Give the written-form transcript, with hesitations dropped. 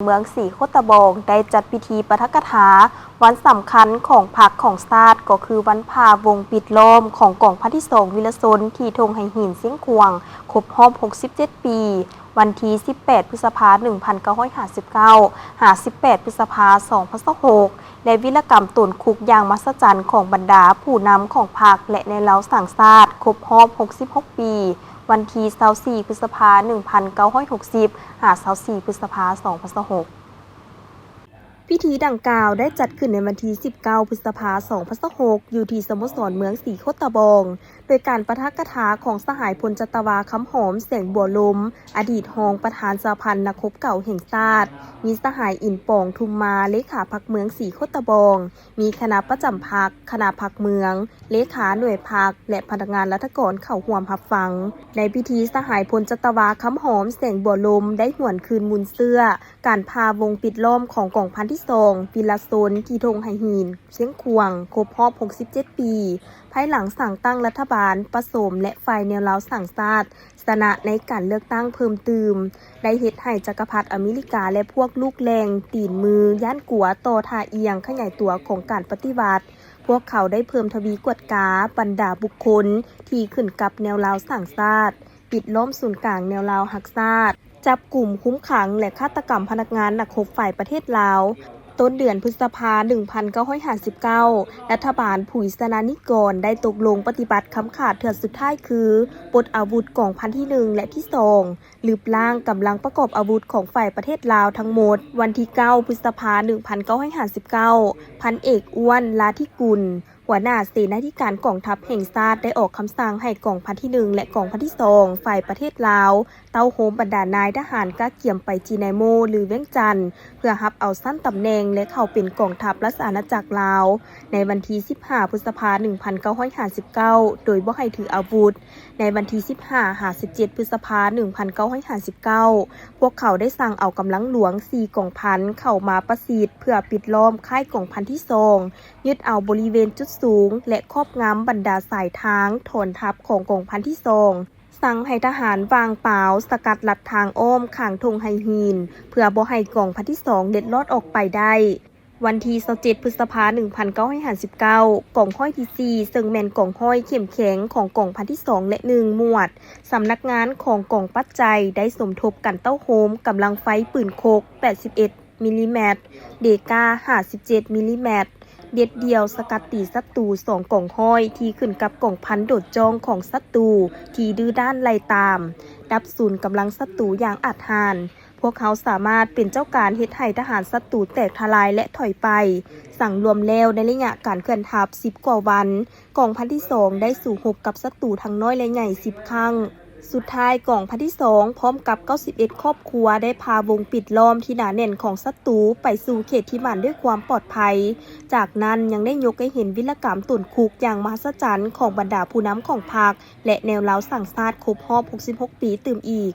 เมืองศรีโคตบองได้จัดพิธีปาฐกถาวันสำคัญของพรรคของชาติก็คือวันพาวงปิดล้อมของกองพันที่2วิรชนที่ธงไหหินเสียงควงครบรอบ67 ปีวันที่18 พฤษภาคม 1959 58 พฤษภาคม 2006และวิรกรรมตุนคุกอย่างมหัศจรรย์ของบรรดาผู้นำของพรรคและในเล้าสังชาติครบรอบ66 ปีวันที่24 พฤษภาคม 1960 24 พฤษภาคม 2006พิธีดังกล่าวได้จัดขึ้นในวันที่ 19 พฤษภาคม 2006 อยู่ที่สโมสรเมืองศรีโคตบอง โดยการปาฐกถาของสหายพลจัตวาคำหอมแสงบัวลมอดีตรองประธานสภาพันธ์นักรบเก่าแห่งชาติมีสหายอินปองทุมมาเลขาพรรคเมืองศรีโคตบอง มีคณะประจำพรรคคณะพรรคเมืองเลขาหน่วยพรรคและพนักงานรัฐกรเข้าร่วมรับฟังในพิธีสหายพลจัตวาคำหอมแสงบัวลมได้หวนคืนมุนเสื้อการพาวงปิดล้อมของกองพันที่2วิลาโซนที่ธงไหหินเชียงควงครบรอบ67 ปีภายหลังสั่งตั้งรัฐบาลผสมและฝ่ายแนวเล้าสั่งชาติชนะในการเลือกตั้งเพิ่มเติมได้เฮ็ดให้จักรพรรดิอเมริกาและพวกลูกแรงตีนมือย่านกัวต่อท่าเอียงขยายตัวของการปฏิวัติพวกเขาได้เพิ่มทวีกวดกาบรรดาบุคคลที่ขึ้นกับแนวเล้าสั่งชาติปิดล้อมศูนย์กลางแนวเล้าหักชาติจับกลุ่มคุ้มขังและฆาตกรรมพนักงานนักรบฝ่ายประเทศลาวต้นเดือนพฤษภาคม 1959 รัฐบาลผู้อิสรานิกรได้ตกลงปฏิบัติคำขาดเถื่อนสุดท้ายคือปลดอาวุธกองพันที่1และที่2ลืบล้างกำลังประกอบอาวุธของฝ่ายประเทศลาวทั้งหมดวันที่ 9 พฤษภาคม 1959 พันเอกอ้วนลาธิกุลหัวหน้าเสนาธิการกองทัพแห่งชาติได้ออกคำสั่งให้กองพันที่1และกองพันที่2ฝ่ายประเทศลาวเต้าโฮมบรรดานายทหารก้าเกี่ยมไปจีไนโมหรือเวียงจันทน์เพื่อรับเอาสั้นตำแหน่งและเข้าเป็นกองทัพรัฐอาณาจักรลาวในวันที่ 15 พฤษภาคม 1959 โดยบ่ให้ถืออาวุธในวันที่ 15-17 พฤษภาคม 1959 พวกเขาได้สั่งเอากำลังหลวง 4 กองพันเข้ามาประสิทธิ์เพื่อปิดล้อมค่ายกองพันที่2ยึดเอาบริเวณจุดสูงและครอบงำบรรดาสายทางถอนทัพของกองพันที่2สั่งให้ทหารวางเปล่าสกัดลัดทางอ้อมข้างธงไหหินเพื่อบ่ให้กองพันที่2เล็ดลอดออกไปได้วันที่27 พฤษภาคม 1959 กองห้อยที่4ซึ่งแม่นกองห้อยเข้มแข็งของกองพันที่2และ1หมวดสำนักงานของกองปัจจัยได้สมทบกันเต้าโฮมกำลังไฟปืนโคก 81 มิลลิเมตรเดกา 57 มิลลิเมตรเด็ดเดียวสกัดตีศัตรู2กองห้อยที่ขึ้นกับกองพันโดดจองของศัตรูที่ดื้อด้านไล่ตามดับศูนย์กำลังศัตรูอย่างอาจหาญพวกเขาสามารถเป็นเจ้าการเฮ็ดให้ทหารศัตรูแตกทลายและถอยไปสั่งรวมแล้วในระยะการเคลื่อนทัพ10 กว่าวันกองพันที่2ได้สู่รบกับศัตรูทั้งน้อยและใหญ่10 ครั้งสุดท้ายกองพันที่2พร้อมกับ91ครอบครัวได้พาวงปิดล้อมที่หนาแน่นของศัตรูไปสู่เขตที่มั่นด้วยความปลอดภัยจากนั้นยังได้ยกให้เห็นวิรกรรมตุนคุกอย่างมหัศจรรย์ของบรรดาผู้นำของพรรคและแนวเล้าสั่งชาติครบรอบ66 ปีตื่มอีก